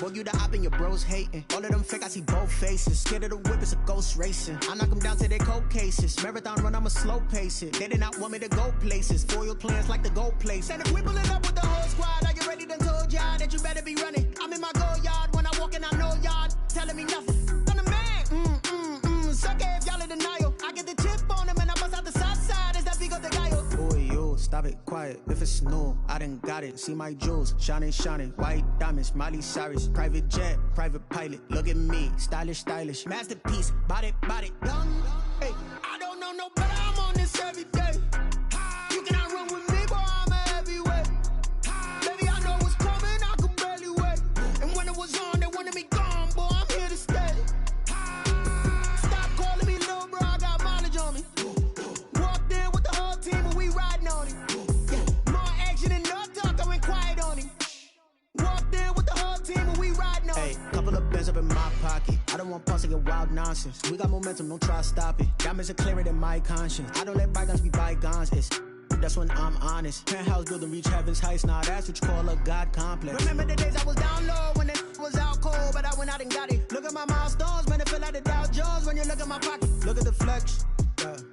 Boy, you the op and your bros hating. All of them fake, I see both faces. Scared of the whip, it's a ghost racing. I knock them down to their cold cases. Marathon run, I'ma slow pace it. They did not want me to go places. Foil plans like the gold place. And if we pulling up with the whole squad, are you ready? Done told y'all that you better be running. I'm in my go yard. When I walk in, I know y'all telling me nothing. I'm the man. Suck it if y'all in denial. I get the chip on them and I bust out the south side. Is that Vigo de Gallo? Boy, yo, stop it, quiet. If it's new, I done got it. See my jewels, shining, shining. White diamonds, Miley Cyrus. Private jet, private pilot. Look at me, stylish, stylish. Masterpiece, body, young. Hey, I don't know no better. I'm on this every day. You cannot run with me, boy. I'm a heavyweight. Baby, I know what's coming. I could barely wait. And when it was on, they wanted me gone, boy. I'm here to stay. Stop calling me little bro. I got mileage on me. Walked in with the whole team and we riding on it. Yeah, more action and no talk. I went quiet on him. Walked in with the whole team and we riding on it. Hey, couple of bands up in my pocket. I don't want pause to get wild nonsense. We got momentum, don't try to stop it. Diamonds are clearer than my conscience. I don't let bygones be bygones. That's when I'm honest. Penthouse building reach heaven's heights. Now that's what you call a God complex. Remember the days I was down low when it was out cold, but I went out and got it. Look at my milestones, man, it feel like the Dow Jones when you look at my pocket. Look at the flex,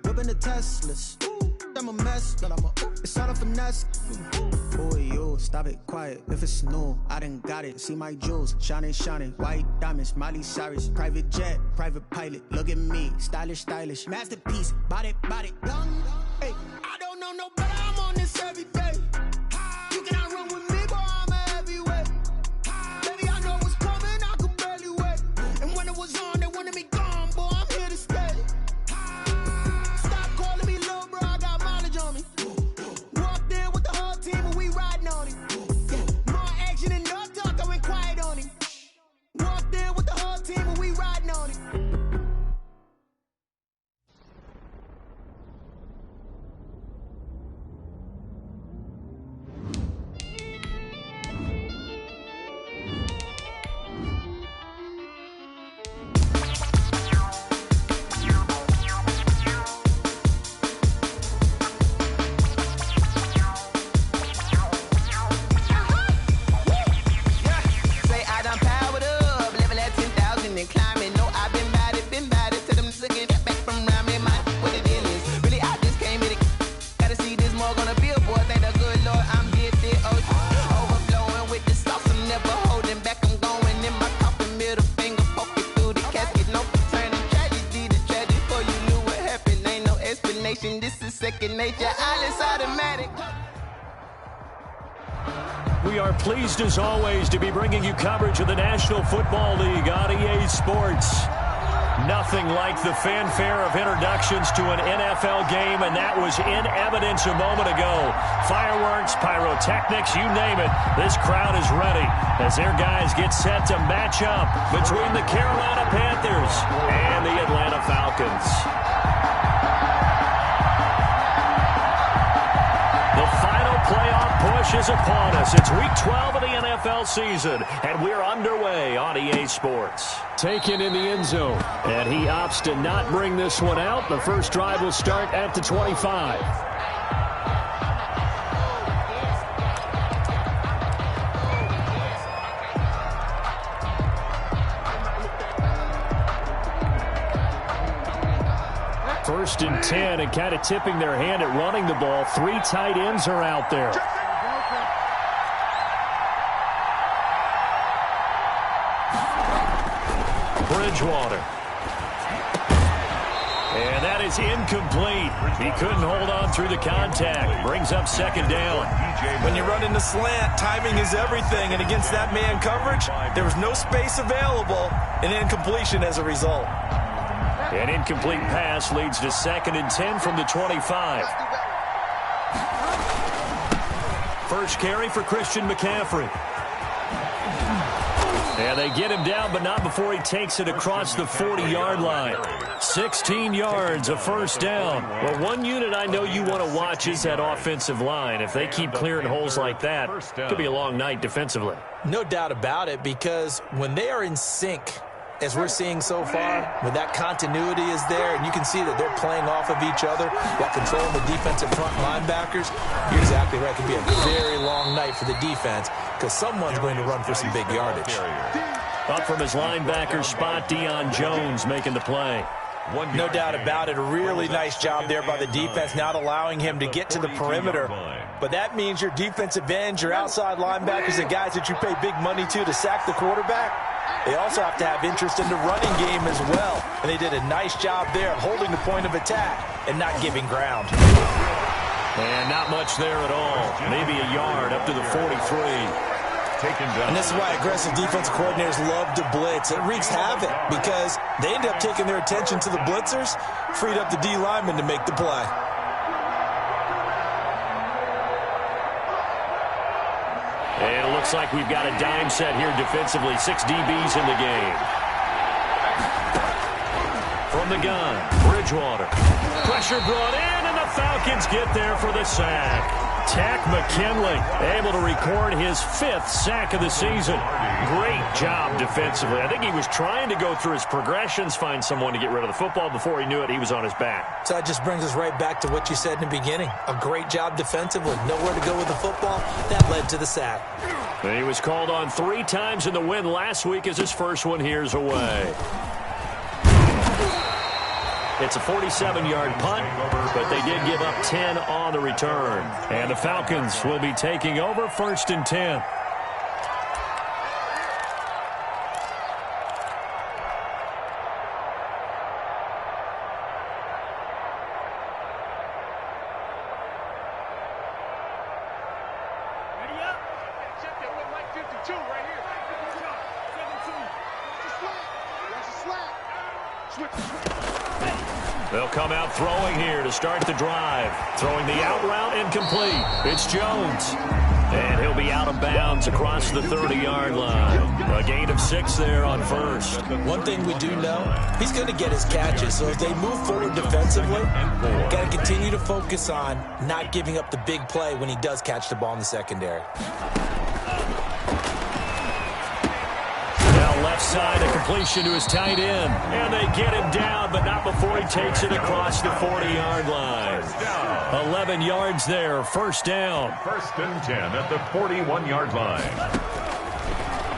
whipping the Teslas. I'm a mess, but it's all a finesse. Boy, yo, stop it, quiet. If it's new, I done got it. See my jewels, shining, shining. White diamonds, Miley Cyrus. Private jet, private pilot. Look at me, stylish, stylish. Masterpiece, body, young. Hey, I don't know no better. I'm on this every day. You cannot run with me, boy. I'm a heavyweight. Baby, I know what's coming. I could barely wait. And when it was on, they wanted me gone, boy. I'm here to stay. Stop calling me little bro. I got mileage on me. Walked in with the whole team and we riding on it. Yeah, more action and no talk. I went quiet on him. Walked in with the whole team and we riding on it. This is second nature, all is automatic. We are pleased as always to be bringing you coverage of the National Football League on EA Sports. Nothing like the fanfare of introductions to an NFL game, and that was in evidence a moment ago. Fireworks, pyrotechnics, you name it. This crowd is ready as their guys get set to match up between the Carolina Panthers and the Atlanta Falcons. The final playoff push is upon us. It's Week 12 of the NFL season, and we're underway on EA Sports. Taken in the end zone, and he opts to not bring this one out. The first drive will start at the 25. First and 10, and kind of tipping their hand at running the ball. 3 tight ends are out there. Bridgewater. And that is incomplete. He couldn't hold on through the contact. Brings up second down. When you run in the slant, timing is everything. And against that man coverage, there was no space available, and incompletion as a result. An incomplete pass leads to second and 10 from the 25. First carry for Christian McCaffrey. And they get him down, but not before he takes it across the 40-yard line. 16 yards, a first down. Well, one unit I know you want to watch is that offensive line. If they keep clearing holes like that, it could be a long night defensively. No doubt about it, because when they are in sync, as we're seeing so far, when that continuity is there, and you can see that they're playing off of each other while controlling the defensive front linebackers, you're exactly right. It could be a very long night for the defense because someone's going to run for some big yardage. Up from his linebacker spot, Deion Jones making the play. No doubt about it. A really nice job there by the defense, not allowing him to get to the perimeter. But that means your defensive ends, your outside linebackers, the guys that you pay big money to sack the quarterback, they also have to have interest in the running game as well. And they did a nice job there of holding the point of attack and not giving ground. And not much there at all. Maybe a yard up to the 43. And this is why aggressive defensive coordinators love to blitz. It wreaks havoc because they end up taking their attention to the blitzers, freed up the D lineman to make the play. And it looks like we've got a dime set here defensively. 6 DBs in the game. From the gun, Bridgewater. Pressure brought in, and the Falcons get there for the sack. Takk McKinley able to record his 5th sack of the season. Great job defensively. I think he was trying to go through his progressions, find someone to get rid of the football. Before he knew it, he was on his back. So that just brings us right back to what you said in the beginning. A great job defensively. Nowhere to go with the football. That led to the sack. And he was called on 3 times in the win last week as his first one here's away. It's a 47-yard punt, but they did give up 10 on the return. And the Falcons will be taking over first and 10. They'll come out throwing here to start the drive. Throwing the out route incomplete. It's Jones. And he'll be out of bounds across the 30-yard line. A gain of 6 there on first. One thing we do know, he's going to get his catches. So as they move forward defensively, got to continue to focus on not giving up the big play when he does catch the ball in the secondary. Left side, a completion to his tight end. And they get him down, but not before he takes it across the 40-yard line. 11 yards there, first down. First and 10 at the 41-yard line.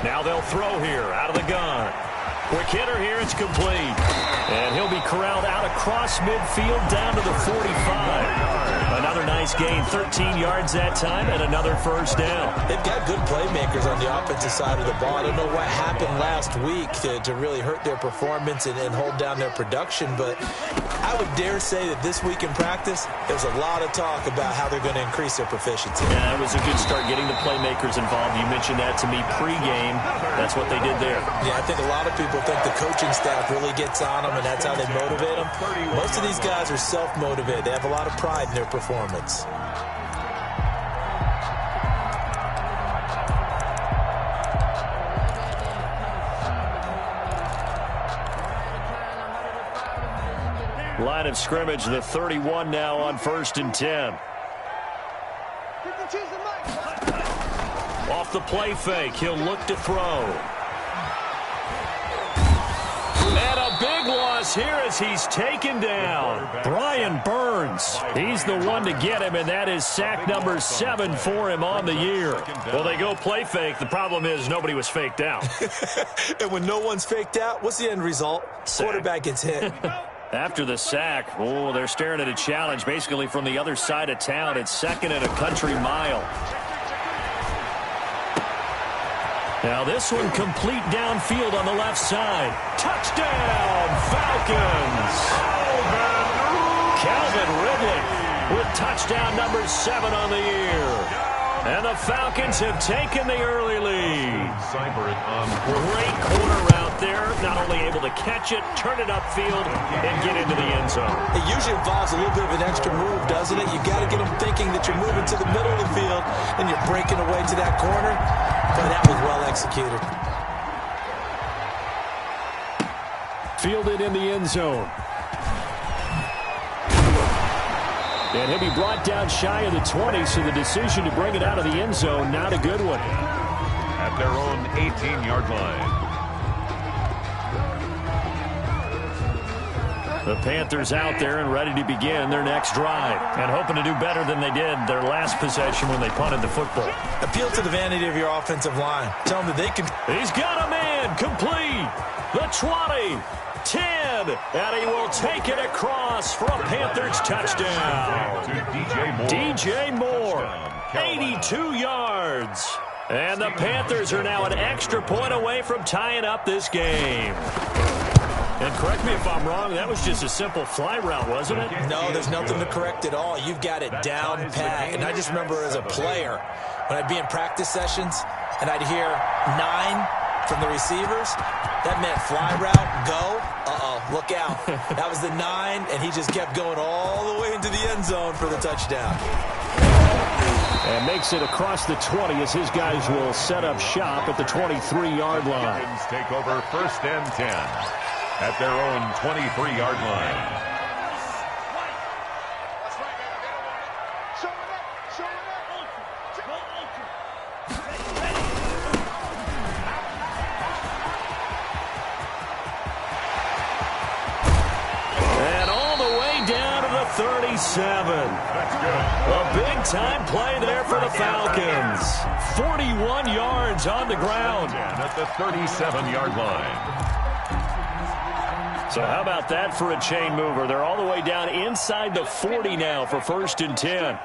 Now they'll throw here, out of the gun. Quick hitter here, it's complete. And he'll be corralled out across midfield down to the 45. Another nice gain, 13 yards that time, and another first down. They've got good playmakers on the offensive side of the ball. I don't know what happened last week to really hurt their performance and hold down their production, but I would dare say that this week in practice, there's a lot of talk about how they're going to increase their proficiency. Yeah, that was a good start getting the playmakers involved. You mentioned that to me pregame. That's what they did there. Yeah, I think a lot of people think the coaching staff really gets on them, and that's how they motivate them. Most of these guys are self-motivated. They have a lot of pride in their performance. Line of scrimmage, the 31 now on 1st and 10. Off the play fake, he'll look to throw. And a big loss here as he's taken down. Brian Burns, he's the one to get him, and that is sack number 7 for him on the year. Well, they go play fake. The problem is nobody was faked out. And when no one's faked out, what's the end result? Sack. Quarterback gets hit. After the sack, they're staring at a challenge basically from the other side of town. It's 2nd and a country mile. Now this one complete downfield on the left side. Touchdown, Falcons! Calvin Ridley with touchdown number 7 on the year. And the Falcons have taken the early lead. Great corner route there. Not only able to catch it, turn it upfield, and get into the end zone. It usually involves a little bit of an extra move, doesn't it? You've got to get them thinking that you're moving to the middle of the field, and you're breaking away to that corner. But that was well executed. Fielded in the end zone. And he'll be brought down shy of the 20, so the decision to bring it out of the end zone, not a good one. At their own 18-yard line. The Panthers out there and ready to begin their next drive, and hoping to do better than they did their last possession when they punted the football. Appeal to the vanity of your offensive line. Tell them that they can. He's got a man complete. The 20, 10, and he will take it across for a Panthers touchdown. DJ Moore, 82 yards. And the Panthers are now an extra point away from tying up this game. And correct me if I'm wrong, that was just a simple fly route, wasn't it? No, there's nothing to correct at all. You've got it down pat. And I just remember as a player, when I'd be in practice sessions and I'd hear 9 from the receivers, that meant fly route, go. Look out. That was the 9, and he just kept going all the way into the end zone for the touchdown. And makes it across the 20 as his guys will set up shop at the 23-yard line. Take over 1st and 10 at their own 23-yard line. And all the way down to the 37. A big-time play there for the Falcons. 41 yards on the ground. At the 37-yard line. So how about that for a chain mover? They're all the way down inside the 40 now for 1st and 10.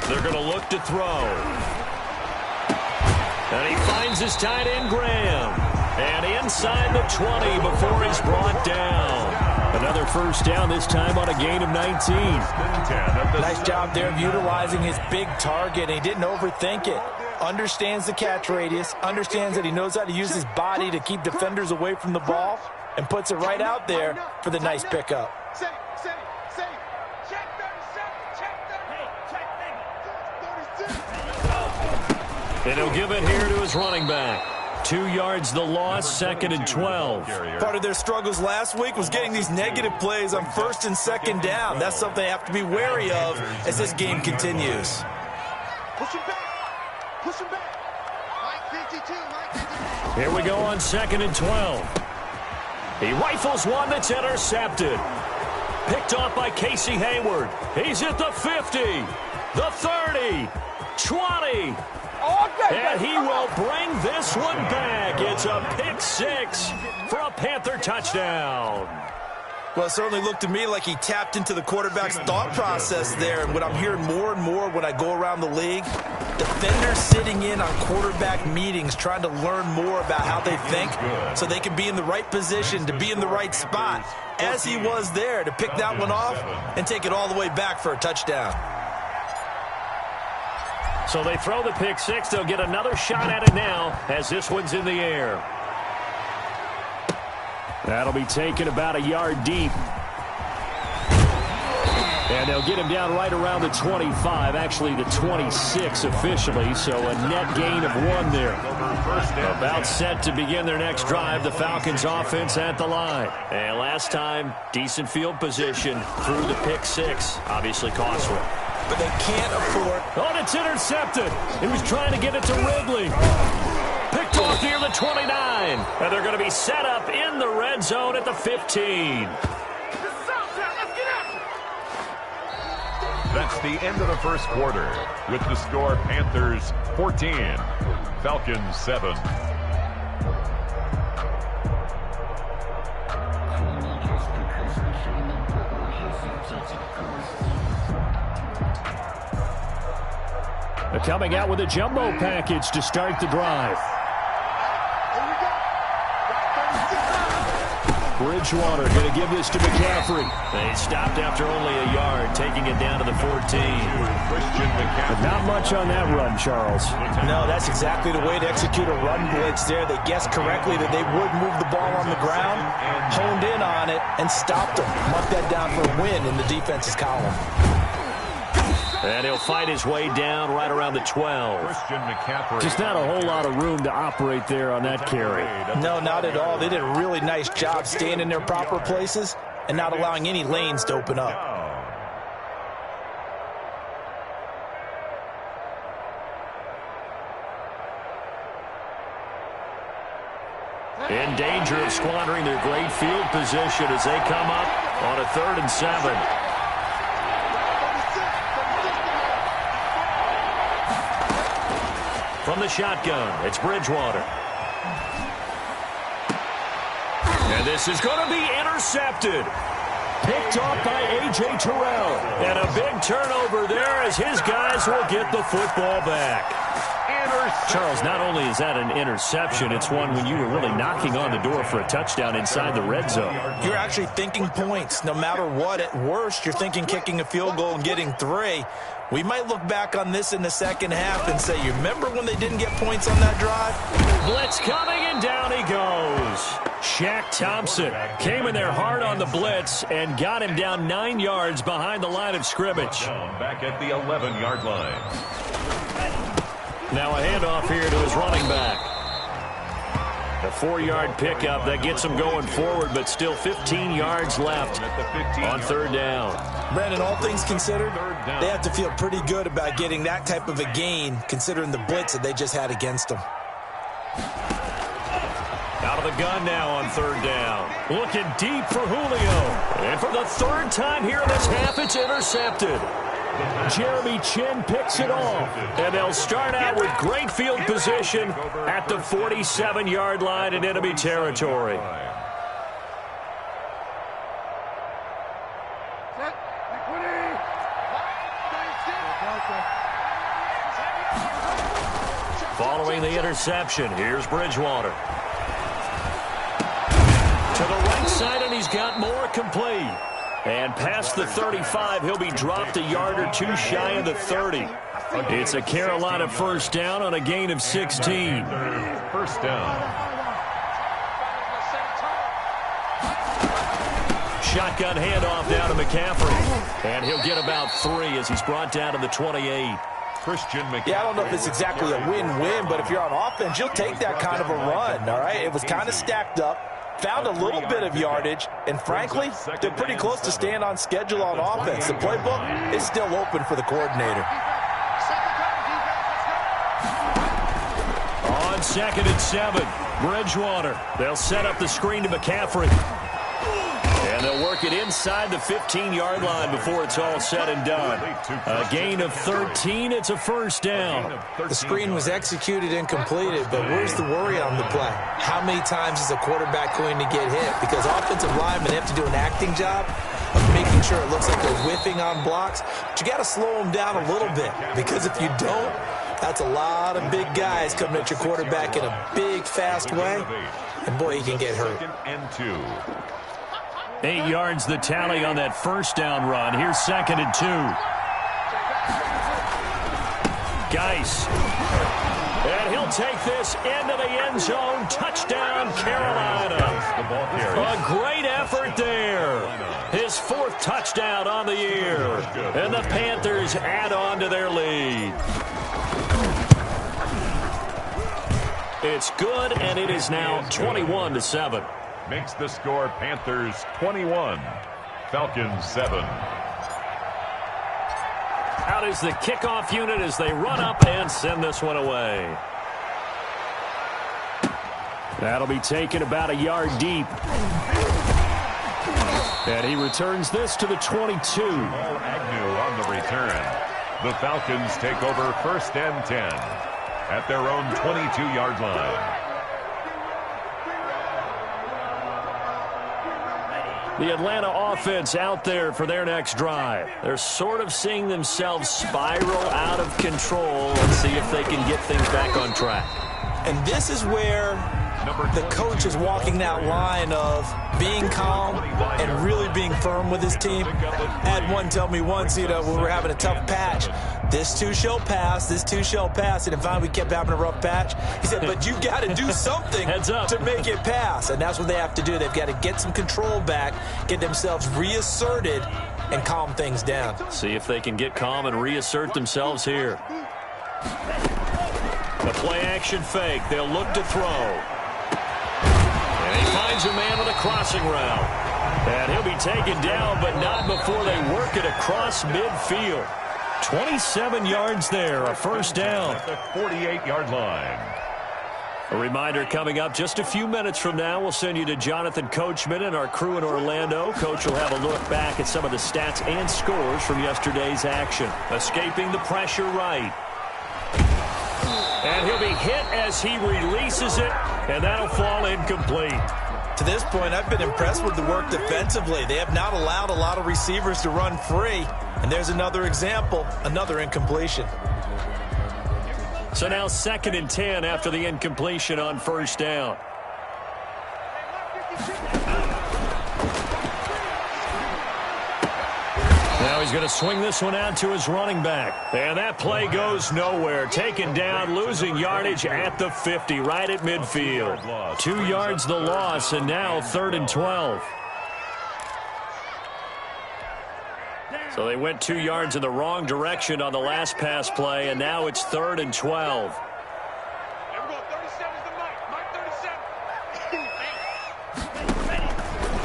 They're going to look to throw. And he finds his tight end, Graham. And inside the 20 before he's brought down. Another first down, this time on a gain of 19. Nice job there of utilizing his big target. He didn't overthink it. Understands the catch radius, understands that he knows how to use his body to keep defenders away from the ball, and puts it right out there for the nice pickup. And he'll give it here to his running back. 2 yards the loss, 2nd and 12. Part of their struggles last week was getting these negative plays on 1st and 2nd down. That's something they have to be wary of as this game continues. Push him back. Push him back. Mike 52, Mike 52. Here we go on 2nd and 12. He rifles one that's intercepted. Picked off by Casey Hayward. He's at the 50, the 30, 20. And he will bring this one back. It's a pick 6 for a Panther touchdown. Well, it certainly looked to me like he tapped into the quarterback's thought process there. And what I'm hearing more and more when I go around the league, defenders sitting in on quarterback meetings trying to learn more about how they think so they can be in the right position to be in the right spot, as he was there to pick that one off and take it all the way back for a touchdown. So they throw the pick six. They'll get another shot at it now as this one's in the air. That'll be taken about a yard deep. And they'll get him down right around the 25, actually the 26 officially, so a net gain of 1 there. About set to begin their next drive, the Falcons offense at the line. And last time, decent field position through the pick six, obviously costly. But they can't afford... Oh, and it's intercepted. He was trying to get it to Ridley. Picked off near the 29. And they're going to be set up in the red zone at the 15. That's the end of the first quarter with the score Panthers 14, Falcons 7. They're coming out with a jumbo package to start the drive. Bridgewater going to give this to McCaffrey. They stopped after only a yard, taking it down to the 14. But not much on that run, Charles. No, that's exactly the way to execute a run blitz there. They guessed correctly that they would move the ball on the ground, honed in on it, and stopped them. Mark that down for a win in the defense's column. And he'll fight his way down right around the 12. Just not a whole lot of room to operate there on that carry. No, not at all. They did a really nice job staying in their proper places and not allowing any lanes to open up. In danger of squandering their great field position as they come up on a 3rd and 7. From the shotgun, it's Bridgewater. And this is going to be intercepted. Picked off by A.J. Terrell. And a big turnover there as his guys will get the football back. Charles, not only is that an interception, it's one when you were really knocking on the door for a touchdown inside the red zone. You're actually thinking points. No matter what, at worst, you're thinking kicking a field goal and getting 3. We might look back on this in the second half and say, you remember when they didn't get points on that drive? Blitz coming, and down he goes. Shaq Thompson came in there hard on the blitz and got him down 9 yards behind the line of scrimmage. Back at the 11-yard line. Now a handoff here to his running back. A 4-yard pickup that gets him going forward, but still 15 yards left on 3rd down. Brandon, all things considered, they have to feel pretty good about getting that type of a gain, considering the blitz that they just had against them. Out of the gun now on 3rd down. Looking deep for Julio. And for the 3rd time here in this half, it's intercepted. Jeremy Chin picks it off. And they'll start out with great field position at the 47-yard line in enemy territory. Following the interception, here's Bridgewater. To the right side, and he's got more complete. And past the 35, he'll be dropped a yard or 2 shy of the 30. It's a Carolina 1st down on a gain of 16. 1st down. Shotgun handoff down to McCaffrey. And he'll get about 3 as he's brought down to the 28. Christian McCaffrey. Yeah, I don't know if it's exactly a win-win, but if you're on offense, you'll take that kind of a run, all right? It was kind of stacked up. Found a little bit of yardage, and frankly, they're pretty close to staying on schedule on offense. The playbook is still open for the coordinator. On 2nd and 7, Bridgewater. They'll set up the screen to McCaffrey. And And they'll work it inside the 15-yard line before it's all said and done. A gain of 13. It's a first down. The screen was executed and completed, but where's the worry on the play? How many times is a quarterback going to get hit? Because offensive linemen have to do an acting job of making sure it looks like they're whiffing on blocks. But you got to slow them down a little bit, because if you don't, that's a lot of big guys coming at your quarterback in a big, fast way. And, boy, he can get hurt. 8 yards the tally on that first down run. Here's 2nd and 2. Geis. And he'll take this into the end zone. Touchdown, Carolina. A great effort there. His 4th touchdown on the year. And the Panthers add on to their lead. It's good, and it is now 21-7. Makes the score Panthers 21, Falcons 7. Out is the kickoff unit as they run up and send this one away. That'll be taken about a yard deep. And he returns this to the 22. Agnew on the return. The Falcons take over 1st and 10 at their own 22-yard line. The Atlanta offense out there for their next drive. They're sort of seeing themselves spiral out of control. Let's see if they can get things back on track. And this is where the coach is walking that line of being calm and really being firm with his team. I had one tell me once, when we were having a tough patch, this too shall pass, this too shall pass. And finally we kept having a rough patch. He said, but you got to do something to make it pass. And that's what they have to do. They've got to get some control back, get themselves reasserted, and calm things down. See if they can get calm and reassert themselves here. The play-action fake. They'll look to throw. And he finds a man with a crossing route. And he'll be taken down, but not before they work it across midfield. 27 yards there, a first down. At the 48-yard line. A reminder coming up just a few minutes from now. We'll send you to Jonathan Coachman and our crew in Orlando. Coach will have a look back at some of the stats and scores from yesterday's action. Escaping the pressure right. And he'll be hit as he releases it, and that'll fall incomplete. To this point, I've been impressed with the work defensively. They have not allowed a lot of receivers to run free. And there's another example, another incompletion. So now 2nd and 10 after the incompletion on first down. Now he's going to swing this one out to his running back. And that play goes nowhere. Taken down, losing yardage at the 50, right at midfield. 2 yards the loss, and now 3rd and 12. So they went 2 yards in the wrong direction on the last pass play, and now it's 3rd and 12.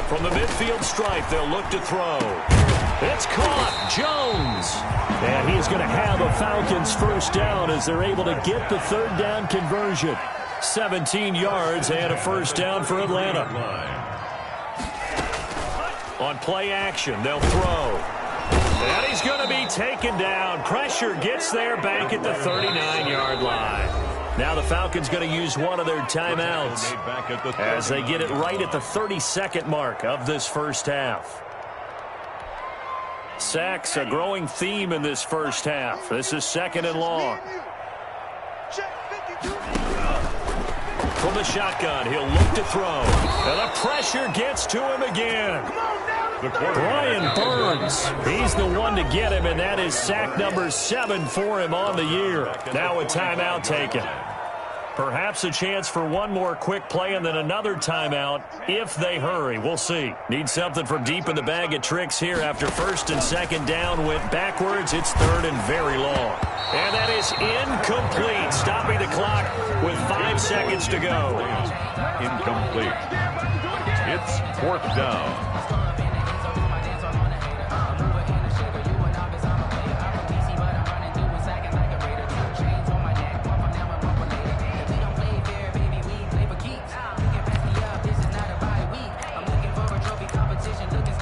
From the midfield stripe, they'll look to throw. It's caught. Jones. And he's going to have a Falcons first down as they're able to get the 3rd down conversion. 17 yards and a first down for Atlanta. On play action, they'll throw. And he's going to be taken down. Pressure gets there back at the 39-yard line. Now the Falcons going to use one of their timeouts as they get it right at the 32nd mark of this first half. Sacks, a growing theme in this first half. This is 2nd and long. From the shotgun, he'll look to throw. And the pressure gets to him again. Brian Burns, he's the one to get him, and that is sack number 7 for him on the year. Now a timeout taken. Perhaps a chance for one more quick play and then another timeout if they hurry. We'll see. Need something from deep in the bag of tricks here after 1st and 2nd down. Went backwards. It's 3rd and very long. And that is incomplete. Stopping the clock with 5 seconds to go. Incomplete. It's 4th down. Looking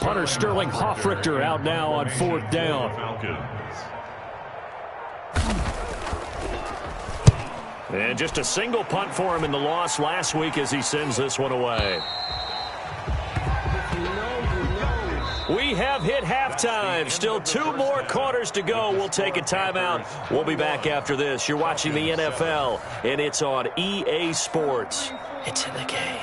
Punter Sterling Hoffrichter out now on 4th down. And just a single punt for him in the loss last week as he sends this one away. We have hit halftime. Still 2 more quarters to go. We'll take a timeout. We'll be back after this. You're watching the NFL, and it's on EA Sports. It's in the game.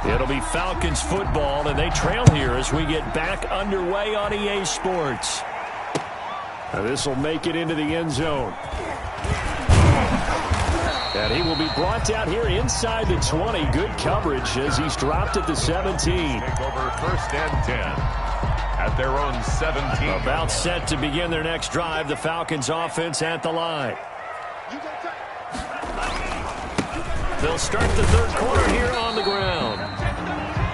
It'll be Falcons football, and they trail here as we get back underway on EA Sports. This will make it into the end zone. And he will be brought down here inside the 20. Good coverage as he's dropped at the 17. Take over 1st and 10 at their own 17. About set to begin their next drive. The Falcons offense at the line. They'll start the 3rd quarter here on the ground.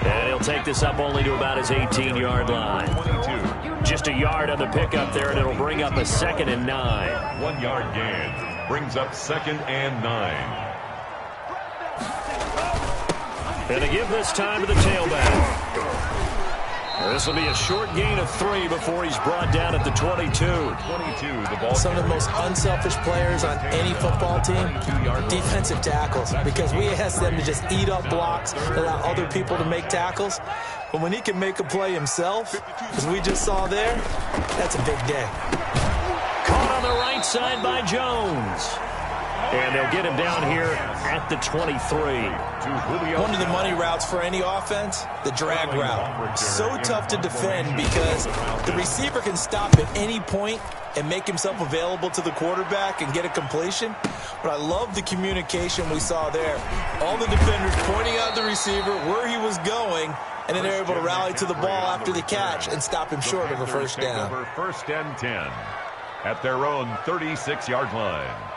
And he'll take this up only to about his 18-yard line. 22. Just a yard on the pickup there, and it'll bring up a 2nd and 9. 1 yard gain brings up 2nd and 9. And they give this time to the tailback. This will be a short gain of 3 before he's brought down at the 22. 22, the ball. Some of the most unselfish players on any football team, defensive tackles, because we ask them to just eat up blocks, allow other people to make tackles. But when he can make a play himself, as we just saw there, that's a big day. Caught on the right side by Jones. And they'll get him down here at the 23. One of the money routes for any offense, the drag route. So tough to defend because the receiver can stop at any point and make himself available to the quarterback and get a completion. But I love the communication we saw there. All the defenders pointing out the receiver, where he was going, and then they're able to rally to the ball after the catch and stop him short of a 1st down. Over 1st and 10 at their own 36-yard line.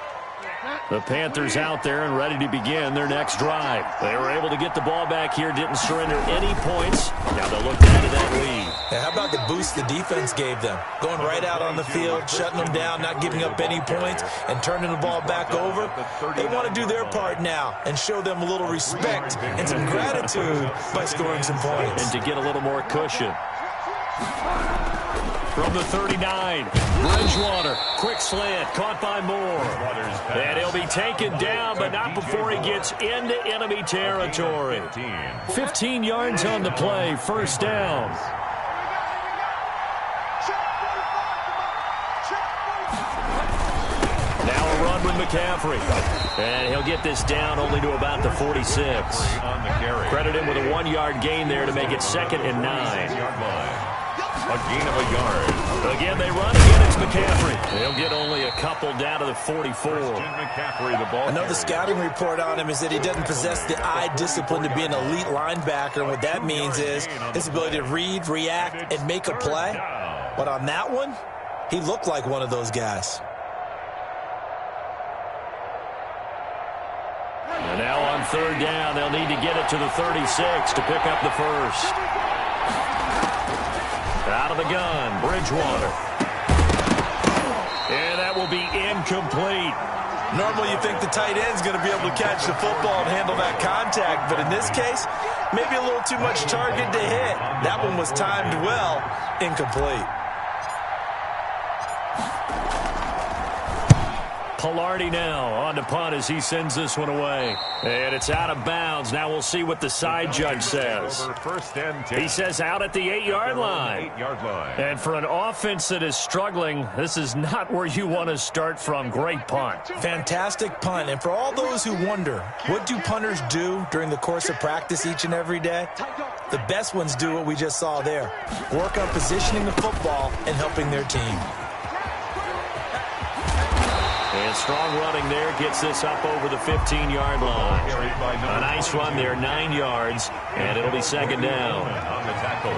The Panthers out there and ready to begin their next drive. They were able to get the ball back here, didn't surrender any points. Now they'll look to add to that lead. Now, how about the boost the defense gave them? Going right out on the field, shutting them down, not giving up any points, and turning the ball back over. They want to do their part now and show them a little respect and some gratitude by scoring some points. And to get a little more cushion. From the 39, Bridgewater, quick slant, caught by Moore. And he'll be taken down, but not before he gets into enemy territory. 15 yards on the play, 1st down. Now a run with McCaffrey. And he'll get this down only to about the 46. Credit him with a 1-yard gain there to make it 2nd and 9. A gain of a yard. Again, they run again. It's McCaffrey. They'll get only a couple down to the 44. McCaffrey, the ball. I know the scouting report on him is that he doesn't possess the eye discipline to be an elite linebacker. And what that means is his ability to read, react, and make a play. But on that one, he looked like one of those guys. And now on 3rd down, they'll need to get it to the 36 to pick up the 1st. Out of the gun, Bridgewater. And that will be incomplete. Normally you think the tight end's going to be able to catch the football and handle that contact, but in this case, maybe a little too much target to hit. That one was timed well, incomplete. Palardy now on to punt as he sends this one away. And it's out of bounds. Now we'll see what the side judge says. Over 1st and 10. He says out at the 8-yard line. 8-yard line. And for an offense that is struggling, this is not where you want to start from. Great punt. Fantastic punt. And for all those who wonder, what do punters do during the course of practice each and every day? The best ones do what we just saw there. Work on positioning the football and helping their team. And strong running there gets this up over the 15-yard line. A nice run there, 9 yards, and it'll be 2nd down. On the tackle.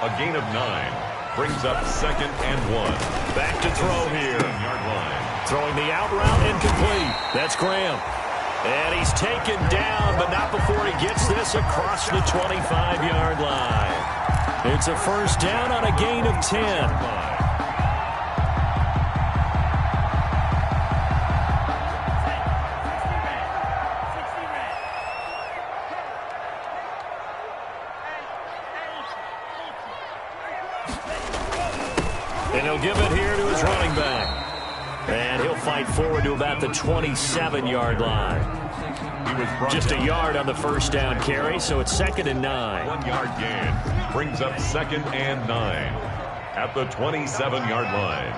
A gain of 9 brings up 2nd and 1. Back to throw here. Throwing the out route incomplete. That's Graham. And he's taken down, but not before he gets this across the 25-yard line. It's a first down on a gain of 10. And he'll give it here to his running back. And he'll fight forward to about the 27-yard line. Just a yard on the first down carry, so it's 2nd and 9. 1 yard gain brings up 2nd and 9 at the 27-yard line.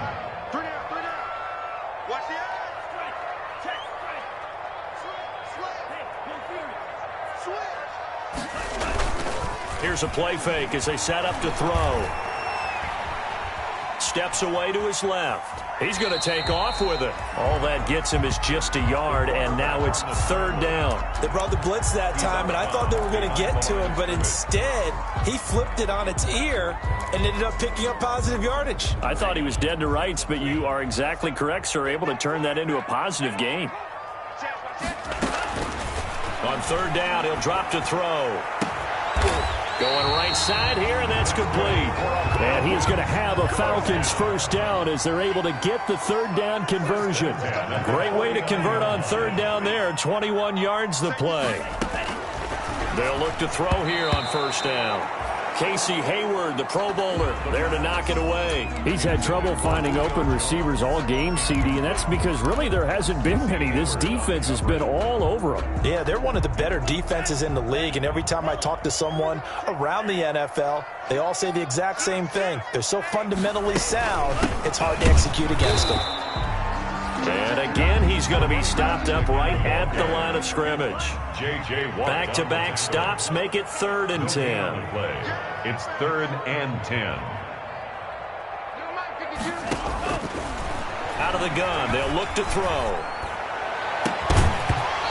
Here's a play fake as they set up to throw. Steps away to his left. He's going to take off with it. All that gets him is just a yard, and now it's 3rd down. They brought the blitz that time, and I thought they were going to get to him, but instead, he flipped it on its ear and ended up picking up positive yardage. I thought he was dead to rights, but you are exactly correct, sir. Able to turn that into a positive gain. On 3rd down, he'll drop to throw. Going right side here, and that's complete. And he is going to have a Falcons first down as they're able to get the 3rd down conversion. Great way to convert on 3rd down there. 21 yards the play. They'll look to throw here on 1st down. Casey Hayward, the Pro Bowler, there to knock it away. He's had trouble finding open receivers all game, CD, and that's because really there hasn't been many. This defense has been all over them. Yeah, they're one of the better defenses in the league, and every time I talk to someone around the NFL, they all say the exact same thing. They're so fundamentally sound, it's hard to execute against them. And again, he's going to be stopped up right at the line of scrimmage. Back-to-back stops make it 3rd and 10. It's 3rd and 10. Out of the gun, they'll look to throw.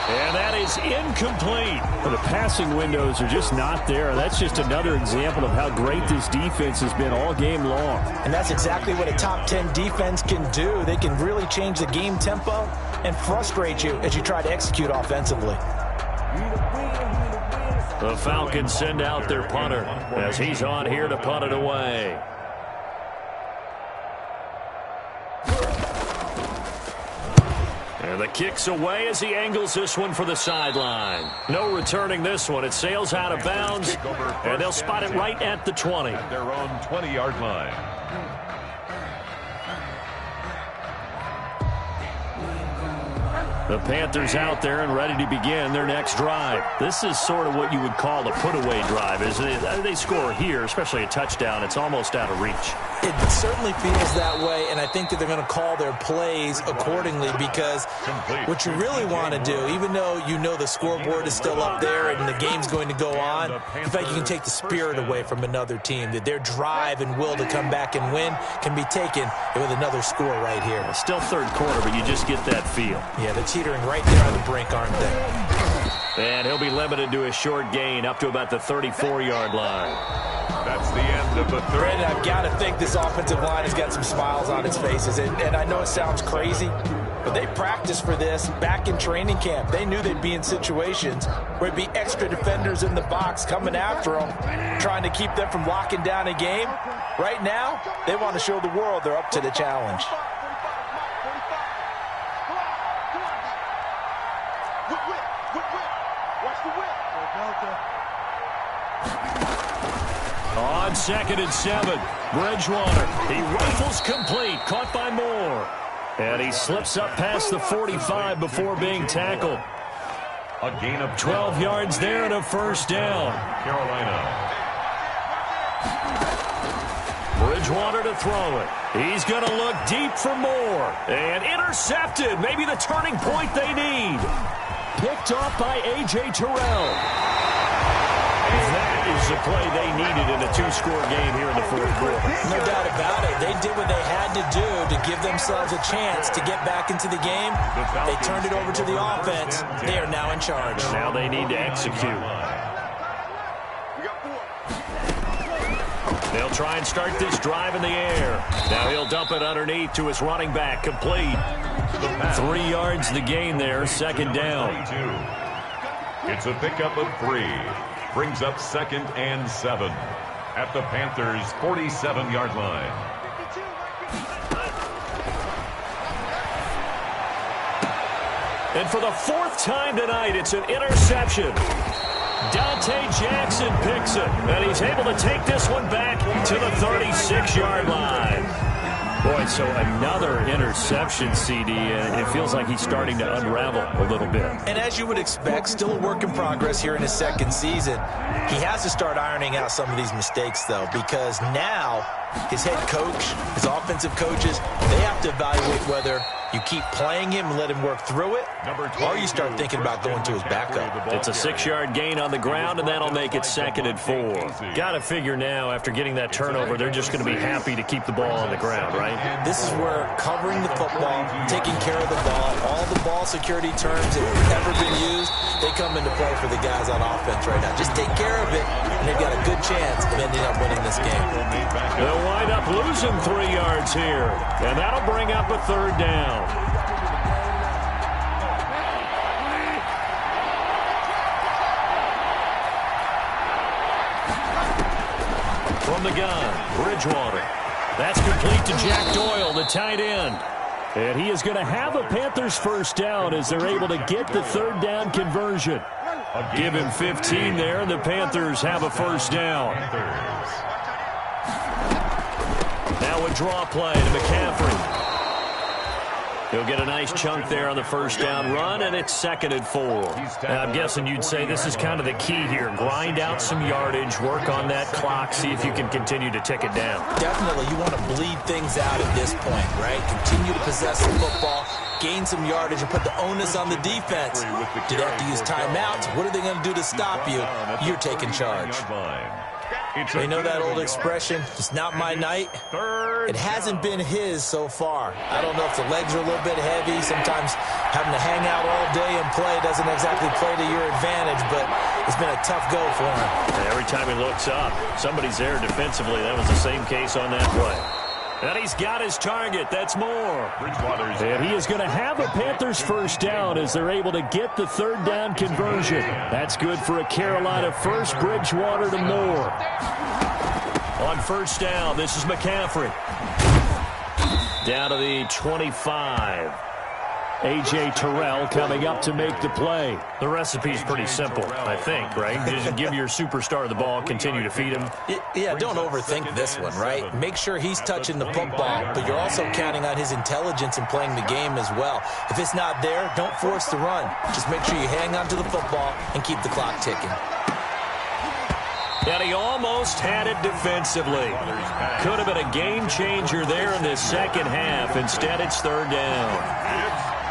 And that is incomplete. The passing windows are just not there. That's just another example of how great this defense has been all game long. And that's exactly what a top 10 defense can do. They can really change the game tempo and frustrate you as you try to execute offensively. The Falcons send out their punter as he's on here to punt it away. And the kick's away as he angles this one for the sideline. No returning this one. It sails out of bounds, and they'll spot it right at the 20. At their own 20-yard line. The Panthers out there and ready to begin their next drive. This is sort of what you would call a put-away drive, isn't it? They score here, especially a touchdown. It's almost out of reach. It certainly feels that way, and I think that they're going to call their plays accordingly because what you really want to do, even though you know the scoreboard is still up there and the game's going to go on, in fact, you can take the spirit away from another team, that their drive and will to come back and win can be taken with another score right here. Still 3rd quarter, but you just get that feel. Yeah, they're teetering right there on the brink, aren't they? And he'll be limited to a short gain up to about the 34-yard line. That's the end of the 3rd. Brandon, I've got to think this offensive line has got some smiles on its faces. And I know it sounds crazy, but they practiced for this back in training camp. They knew they'd be in situations where it'd be extra defenders in the box coming after them, trying to keep them from locking down a game. Right now, they want to show the world they're up to the challenge. On 2nd and 7, Bridgewater. He rifles complete, caught by Moore. And he slips up past the 45 before being tackled. A gain of 12 yards there and a first down. Carolina. Bridgewater to throw it. He's going to look deep for Moore. And intercepted. Maybe the turning point they need. Picked off by A.J. Terrell. That is the play they needed in a 2-score game here in the 4th quarter. No doubt about it. They did what they had to do to give themselves a chance to get back into the game. They turned it over to the offense. They are now in charge. Now they need to execute. They'll try and start this drive in the air. Now he'll dump it underneath to his running back. Complete. 3 yards the gain there. 2nd down. It's a pickup of 3. Brings up 2nd and 7. at the Panthers' 47-yard line. And for the fourth time tonight, it's an interception. Dante Jackson picks it, and he's able to take this one back to the 36-yard line. Boy, so another interception, CD, and it feels like he's starting to unravel a little bit. And as you would expect, still a work in progress here in his second season. He has to start ironing out some of these mistakes, though, because now his head coach, his offensive coaches, they have to evaluate whether you keep playing him and let him work through it, or you start thinking about going to his backup. It's a 6-yard gain on the ground, and that'll make it 2nd and 4. Got to figure now, after getting that turnover, they're just going to be happy to keep the ball on the ground, right? This is where covering the football, taking care of the ball, all the ball security terms that have ever been used, they come into play for the guys on offense right now. Just take care of it, and they've got a good chance of ending up winning this game. They'll wind up losing 3 yards here, and that'll bring up a 3rd down. From the gun, Bridgewater. That's complete to Jack Doyle, the tight end. And he is going to have a Panthers first down as they're able to get the 3rd down conversion. Give him 15 there, and the Panthers have a first down. Now a draw play to McCaffrey. He'll get a nice chunk there on the first down run, and it's 2nd and 4. Now, I'm guessing you'd say this is kind of the key here. Grind out some yardage, work on that clock, see if you can continue to tick it down. Definitely, you want to bleed things out at this point, right? Continue to possess the football, gain some yardage, and put the onus on the defense. Do they have to use timeouts? What are they going to do to stop you? You're taking charge. You know that old expression, it's not my night? It hasn't been his so far. I don't know if the legs are a little bit heavy. Sometimes having to hang out all day and play doesn't exactly play to your advantage, but it's been a tough go for him. And every time he looks up, somebody's there defensively. That was the same case on that play. And he's got his target. That's Moore. And he is going to have a Panthers first down as they're able to get the 3rd down conversion. That's good for a Carolina first. Bridgewater to Moore. On first down, this is McCaffrey. Down to the 25. A.J. Terrell coming up to make the play. The recipe's pretty simple, I think, right? Just give your superstar the ball, continue to feed him. Yeah, don't overthink this one, right? Make sure he's touching the football, but you're also counting on his intelligence in playing the game as well. If it's not there, don't force the run. Just make sure you hang on to the football and keep the clock ticking. And he almost had it defensively. Could have been a game changer there in this second half. Instead, it's 3rd down.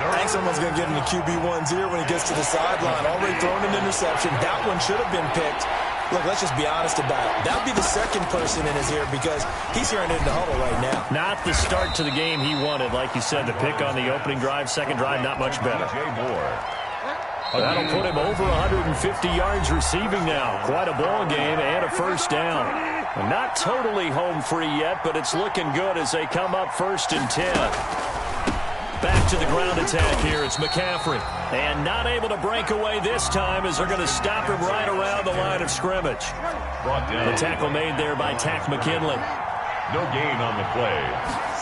I think someone's going to get in the QB1's ear when he gets to the sideline. Already thrown an interception. That one should have been picked. Look, let's just be honest about it. That would be the second person in his ear because he's hearing it in the huddle right now. Not the start to the game he wanted. Like you said, the pick on the opening drive, second drive, not much better. That'll put him over 150 yards receiving now. Quite a ball game and a first down. Not totally home free yet, but it's looking good as they come up 1st and 10. Back to the ground attack here. It's McCaffrey. And not able to break away this time as they're going to stop him right around the line of scrimmage. The tackle made there by Takk McKinley. No gain on the play.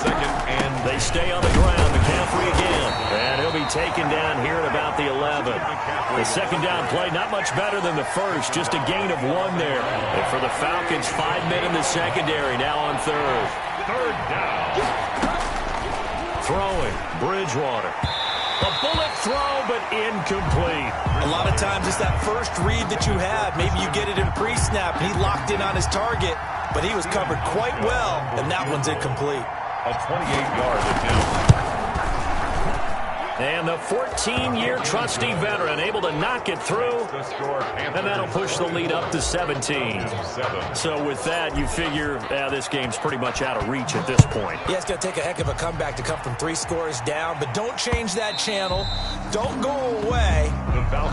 2nd and... They stay on the ground. McCaffrey again. And he'll be taken down here at about the 11. The second down play, not much better than the first. Just a gain of 1 there. And for the Falcons, 5 men in the secondary. Now on 3rd. 3rd down. Throwing, Bridgewater. A bullet throw, but incomplete. A lot of times it's that first read that you have. Maybe you get it in pre-snap, and he locked in on his target, but he was covered quite well, and that one's incomplete. A 28-yard attempt. And the 14-year trusty veteran able to knock it through, and that'll push the lead up to 17. So with that, you figure this game's pretty much out of reach at this point. Yeah, it's going to take a heck of a comeback to come from 3 scores down, but don't change that channel. Don't go away.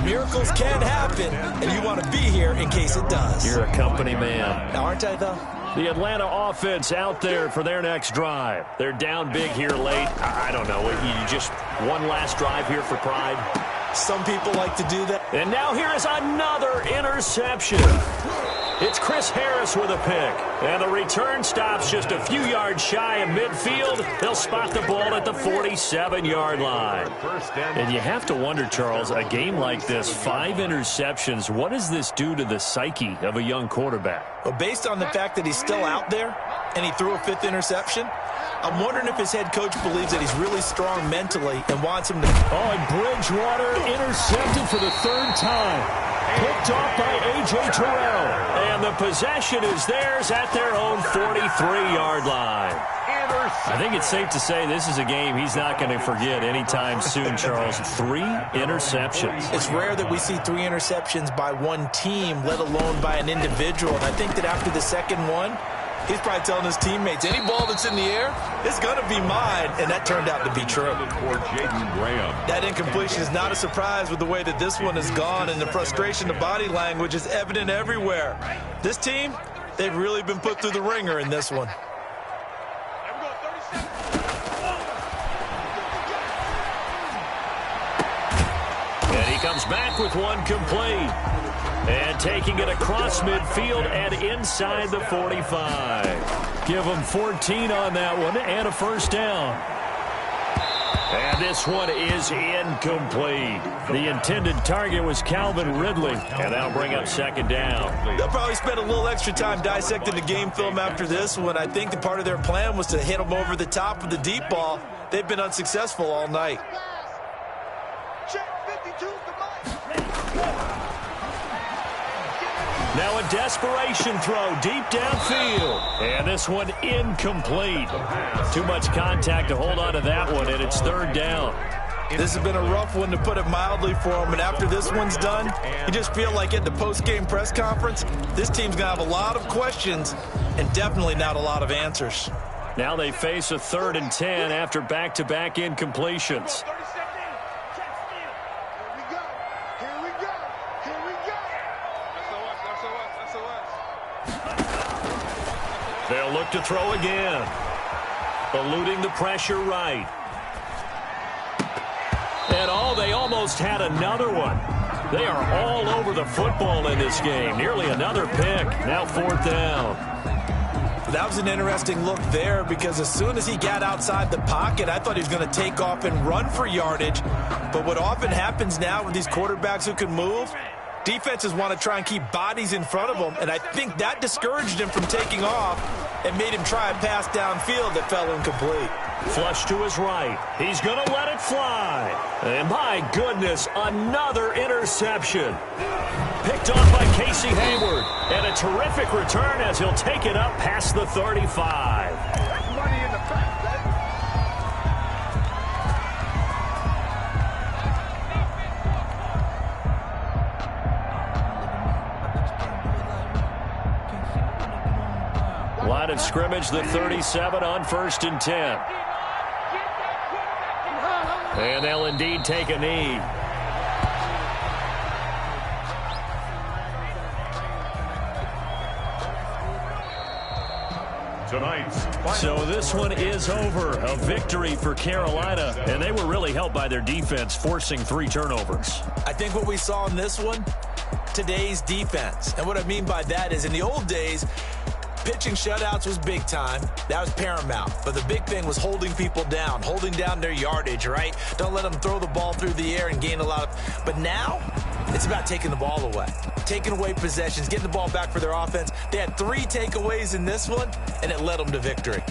Miracles can happen, and you want to be here in case it does. You're a company man. Now, aren't I, though? The Atlanta offense out there for their next drive. They're down big here late. I don't know. You just one last drive here for pride. Some people like to do that. And now here is another interception. It's Chris Harris with a pick. And the return stops just a few yards shy of midfield. They'll spot the ball at the 47-yard line. And you have to wonder, Charles, a game like this, 5 interceptions, what does this do to the psyche of a young quarterback? Well, based on the fact that he's still out there and he threw a 5th interception, I'm wondering if his head coach believes that he's really strong mentally and wants him to... Oh, and Bridgewater intercepted for the 3rd time. Picked off by A.J. Terrell. And the possession is theirs at their own 43-yard line. I think it's safe to say this is a game he's not going to forget anytime soon, Charles. 3 interceptions. It's rare that we see 3 interceptions by one team, let alone by an individual. And I think that after the second one, he's probably telling his teammates, any ball that's in the air, it's going to be mine. And that turned out to be true. That incompletion is not a surprise with the way that this one has gone, and the frustration, the body language is evident everywhere. This team, they've really been put through the ringer in this one. And he comes back with one complete. And taking it across midfield and inside the 45. Give them 14 on that one and a first down. And this one is incomplete. The intended target was Calvin Ridley. And that'll bring up second down. They'll probably spend a little extra time dissecting the game film after this one. I think the part of their plan was to hit them over the top with the deep ball. They've been unsuccessful all night. Now a desperation throw deep downfield. And this one incomplete. Too much contact to hold on to that one, and it's 3rd down. This has been a rough one, to put it mildly, for him. And after this one's done, you just feel like at the post-game press conference, this team's going to have a lot of questions and definitely not a lot of answers. Now they face a 3rd and 10 after back-to-back incompletions. They'll look to throw again. Eluding the pressure right. And they almost had another one. They are all over the football in this game. Nearly another pick. Now 4th down. That was an interesting look there, because as soon as he got outside the pocket, I thought he was going to take off and run for yardage. But what often happens now with these quarterbacks who can move, defenses want to try and keep bodies in front of them, and I think that discouraged him from taking off and made him try a pass downfield that fell incomplete. Flush to his right. He's going to let it fly. And my goodness, another interception. Picked off by Casey Hayward. And a terrific return as he'll take it up past the 35. Money in the back. Line of scrimmage, the 37 on 1st and 10. And they'll indeed take a knee. So this one is over. A victory for Carolina. And they were really helped by their defense, forcing 3 turnovers. I think what we saw in this one, today's defense. And what I mean by that is, in the old days, pitching shutouts was big time. That was paramount. But the big thing was holding people down, holding down their yardage, right? Don't let them throw the ball through the air and gain a lot of... But now, it's about taking the ball away. Taking away possessions, getting the ball back for their offense. They had 3 takeaways in this one, and it led them to victory.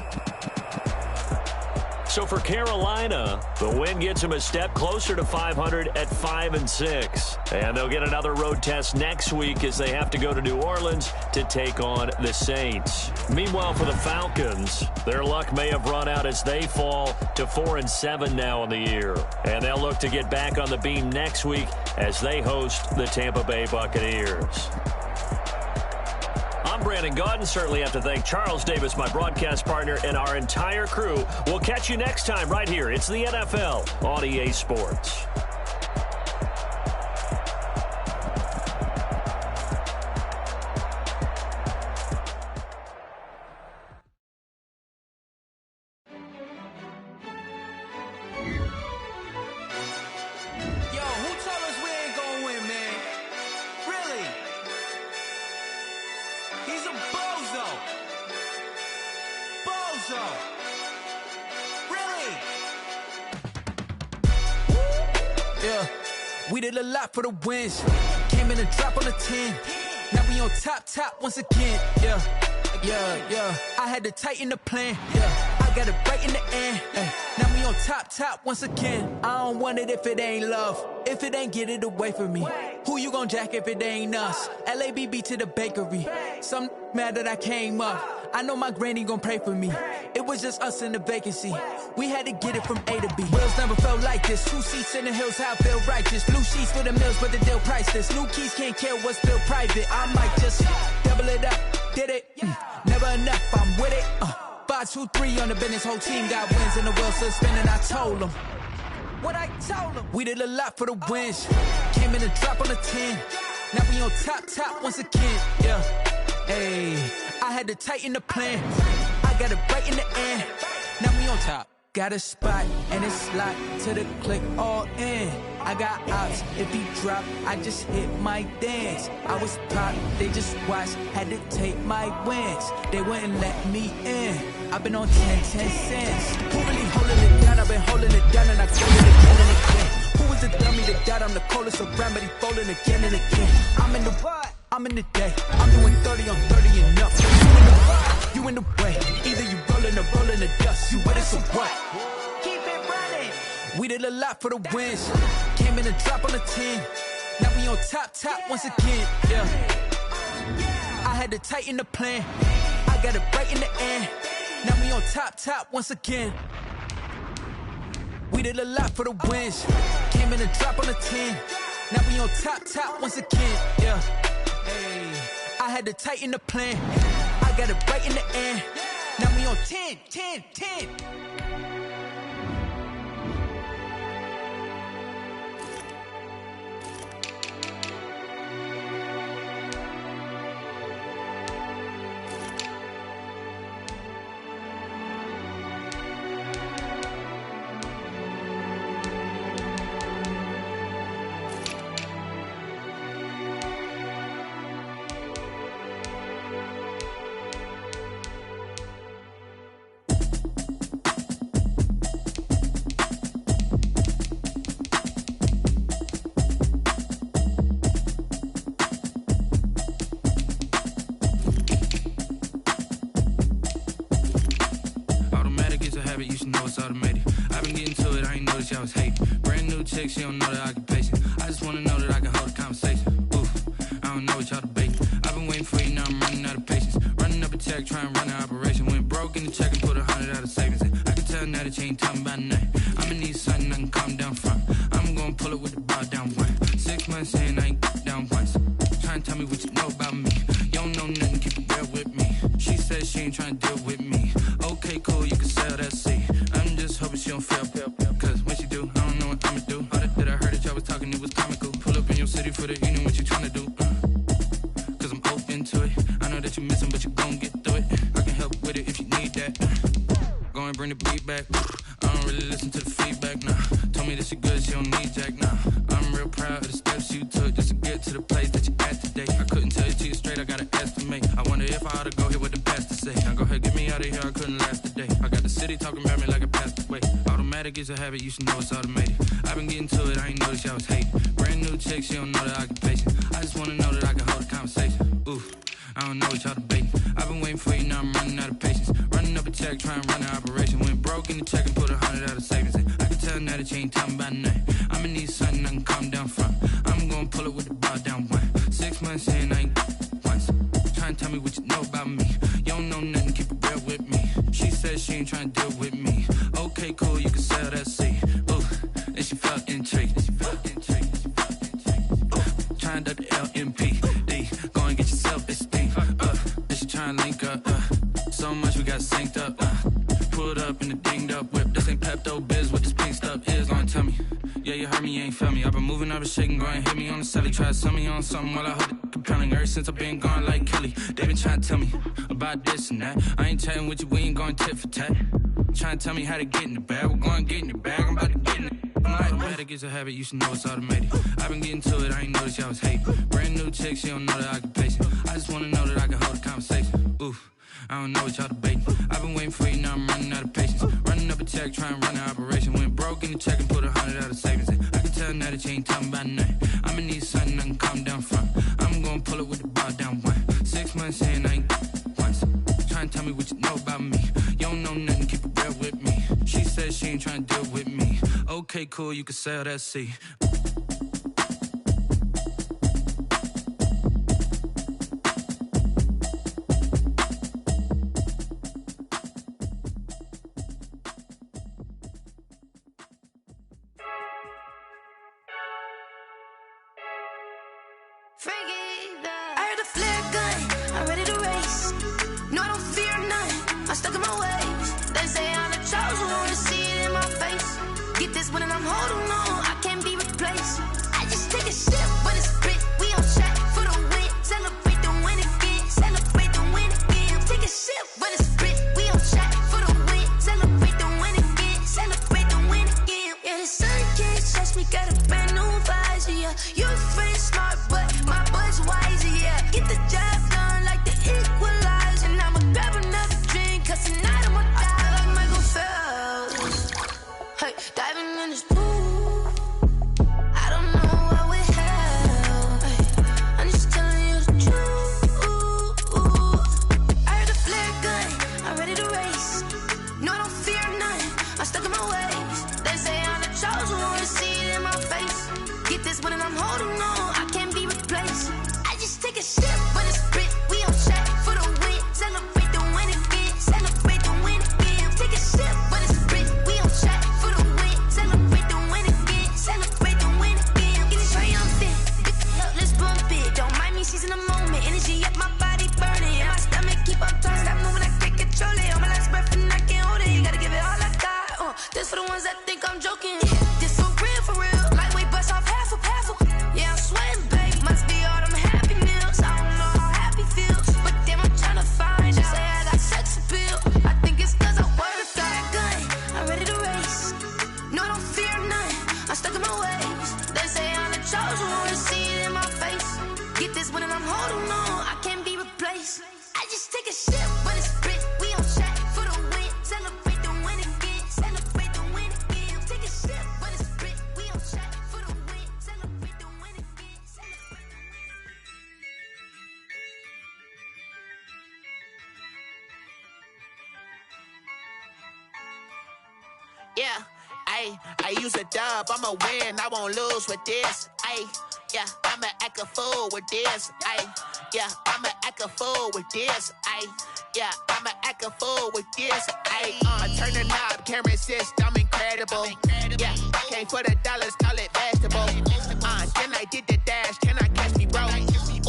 So for Carolina, the win gets them a step closer to 500 at 5-6. And they'll get another road test next week as they have to go to New Orleans to take on the Saints. Meanwhile, for the Falcons, their luck may have run out as they fall to 4-7 now in the year. And they'll look to get back on the beam next week as they host the Tampa Bay Buccaneers. I'm Brandon Gaudin. Certainly have to thank Charles Davis, my broadcast partner, and our entire crew. We'll catch you next time right here. It's the NFL on EA Sports. Bozo. Bozo. Really? Yeah, we did a lot for the wins. Came in a drop on the 10. Now we on top once again. Yeah. I had to tighten the plan. Yeah, I got it right in the end. Now we on top once again. I don't want it if it ain't love. If it ain't, get it away from me. Who you gon' jack if it ain't us? LABB to the bakery. Some mad that I came up. I know my granny gon' pray for me. It was just us in the vacancy. We had to get it from A to B. Wheels never felt like this. 2 seats in the hills, how I feel righteous. Blue sheets for the mills, but the deal priceless. New keys can't care what's still private. I might just double it up. Did it? Never enough, I'm with it. 5, 2, 3 on the business. Whole team got wins and the wheels still spinning. I told them what I told them. We did a lot for the wins. Came in a drop on the 10. Now we on top once again. Yeah. Hey, I had to tighten the plan. I got it right in the end. Now we on top. Got a spot and it's locked to the click all in. I got ops, if he drop, I just hit my dance. I was top, they just watched, had to take my wins. They wouldn't let me in. I've been on 10 cents. Who really holding it down? I've been holding it down and I fold it again and again. Who was the dummy that died? I'm the coldest around, but he folding again and again. I'm in the what? I'm in the day. I'm doing 30 on 30 and up. You in the way. Either you rolling or rolling the dust. You with us or what? Keep it running. We did a lot for the wins. Came in a drop on the 10. Now we on top once again. Yeah. I had to tighten the plan. I got it right in the end. Now we on top once again. We did a lot for the wins. Came in a drop on the 10. Now we on top once again. Yeah. Hey, I had to tighten the plan. I got it right in the end. Now we on 10. I was hating. Brand new chick, she don't know the occupation. I just wanna know that I can hold a conversation. Oof, I don't know what y'all debating. I've been waiting for you, now I'm running out of patience. Running up a check, trying to run an operation. Went broke in the check and put 100 out of savings in. I can tell now that you ain't talking about nothing. I'ma need something I can calm down from. I'm gonna pull it with the bar down one. 6 months in, I ain't down once. Trying to tell me what you know about me. You don't know nothing, keep it real with me. She said she ain't trying to deal with me. Okay, cool, you can sell that seat. I'm just hoping she don't fail. Cause when she do, I don't know what I'ma do. All that I heard that y'all was talking, it was comical. Pull up in your city for the evening, what you tryna do? Cause I'm open to it. I know that you missing, but you gon' get through it. I can help with it if you need that. Go and bring the beat back. I don't really listen to the feedback, nah. Told me that she good, she don't need jack, nah. I'm real proud of the steps you took just to get to the place that you at today. I couldn't tell you to you straight, I gotta estimate. I wonder if I ought to go here with the pastor say. Now go ahead, get me out of here, I couldn't last a day. I got the city talking about me like a passed away. Automatic is a habit, you should know it's automated. I've been getting to it, I ain't noticed y'all was hating. Brand new chick, she don't know the occupation. I just wanna know that I can hold a conversation. Oof, I don't know what y'all debating. I've been waiting for you, now I'm running out of patience. Running up a check, trying to run an operation. Went broke in the check and put 100 out of savings in. I can tell now that you ain't talking about nothing. I'ma need something I can calm down from. I'm gonna pull it with the bar down one. 6 months in, I ain't once. Trying to tell me what you know about me. You don't know nothing, keep it real with me. She said she ain't trying to deal with me. Okay, cool, you can sell that seat. Ooh, and she felt intrigued. Trying to the LMPD. Go and get your self-esteem. And she trying to link up. So much we got synced up. Pulled up in the dinged up whip. This ain't Pepto-Biz, what this pink stuff is. Gonna tell me. Yeah, you heard me, you ain't felt me. I've been moving, I've been shaking, go and hit me on the celly. Try to sell me on something while I hold it compelling. Ever since I've been gone like Kelly. They been trying to tell me about this and that. I ain't chatting with you, we ain't going tit for tat. Trying to tell me how to get in the bag. We're going to get in the bag, I'm about to get in it. Automatic is a habit, you should know it's automated. I've been getting to it, I ain't noticed y'all was hating. Brand new chick, she don't know that I can pace it. I just wanna know that I can hold a conversation. Oof, I don't know what y'all debating. I've been waiting for you, now I'm running out of patience. Running up a check, trying to run an operation. Went broke in the check and put 100 out of savings in. I can tell now that you ain't talking about nothing. I'ma need something I can calm down from. I'm gonna pull it with the bar down one. 6 months in, I ain't once. Trying to tell me what you know about me. You don't know nothing, keep it real with me. She says she ain't trying to deal with me. Okay, cool, you can sell that C. I heard a flare gun, I'm ready to race. No, I don't fear none, I'm stuck in my ways. They say I'm the chosen one, to see it in my face. Get this one and I'm holding on, I can't be replaced. I just take a sip when it's spit, we on track for the win. Celebrate the win again, celebrate the win again. Take a sip when it's spit, we on track for the win. Celebrate the win again, celebrate the win again. Yeah, the sun can't touch me, got a brand new visor, yeah. You're friend smart, but my buzz wiser, yeah. Get the job done like the equalizer. And I'ma grab another drink, cause tonight I'ma die like Michael Phelps. Hey, diving in this pool, I don't know what would help. Hey, I'm just telling you the truth. I heard a flare gun, I'm ready to race. No, I don't fear none, I'm stuck in my ways. They say I'm the chosen one, to see it in my face. Get this one and I'm holding on, I can't be replaced. I just take a sip when it's spit, we on track for the win. Celebrate the win again, celebrate the win again. Take a sip when it's spit, we on track for the win. Celebrate the win again, celebrate the win again. Get it triumphant, let's bump it. Don't mind me seizing the moment, energy up my body burning. And my stomach keep on turning, stop moving, I can't control it. On my last breath and I can't hold it, you gotta give it all I got. This for the ones that think I'm joking. This for real, lightweight bust off half a. Yeah, I'm sweating, babe, must be all them happy meals. I don't know how happy feels, but damn, I'm trying to find out. Say I got sex appeal, I think it's cause I wear a flat gun. I'm ready to race, no, I don't fear none, I'm stuck in my ways. They say I'm the chosen one, to see it in my face. Get this one and I'm holding on, I can't be replaced. I just take a sip when it's spit, we on track for the win. Celebrate the win again, celebrate the win again. Take a sip when it's spit, we on track for the win. Celebrate the win again, celebrate the win again. Yeah, I use a dub, I'ma win, I won't lose with this. Yeah, I'ma act a fool with this. Yeah, I'ma act a fool with this. Yeah, I'ma act a fool with this. I turn the knob, camera assist, I'm incredible. Yeah, came for the dollars, call it vegetable. Then I did the dash, can I catch me, bro?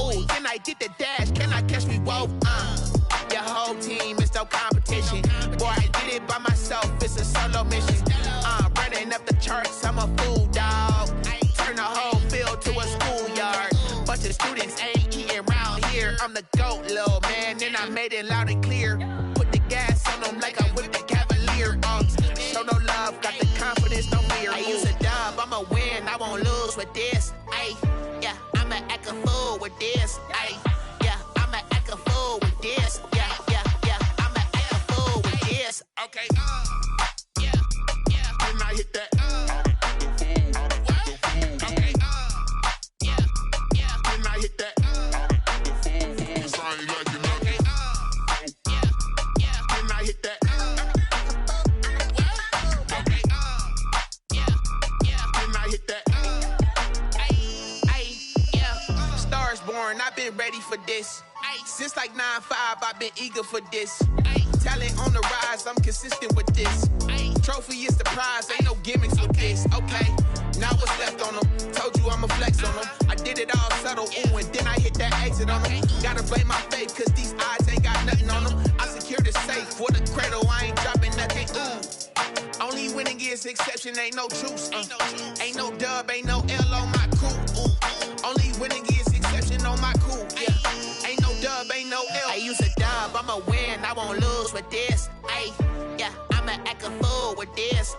Ooh, then I did the dash, can I catch me, whoa? Your whole team is no competition. Boy, I did it by myself, it's a solo mission. Running up the charts, I'm a fool, dog. Turn the whole field to a schoolyard. Bunch of students ain't eating round here. I'm the GOAT, little man, and I made it loud and clear. Put the gas on them like I whipped the Cavalier. Show no love, got the confidence, no fear. I use a dub, I'ma win, I won't lose with this. Yeah, I'ma act a fool with this. Yeah, I'ma act a fool with this. Yeah, I'ma act a fool with this. Okay, yeah, and I hit that. Okay, yeah, and I hit that. Sorry, like you know. Okay, yeah, and I hit that. Okay, yeah, and I hit that. Yeah, Stars born, I've been ready for this. Since like 9-5, I've been eager for this. Talent on the rise, I'm consistent with this. Trophy is the prize, ain't no gimmicks with this. Okay, now what's left on them? Told you I'ma flex on them. I did it all subtle, ooh, and then I hit that exit on them. Gotta blame my faith, cause these odds ain't got nothing on them. I secure the safe for the cradle, I ain't dropping nothing, ooh. Only winning is exception, ain't no truce. Ain't no dub, ain't no L on my crew, ooh. Only winning is exception on my crew, yeah. Ain't no dub, ain't no L. I use a dub, I'ma win, I won't lose with this. Yeah, I'ma act a fool with this.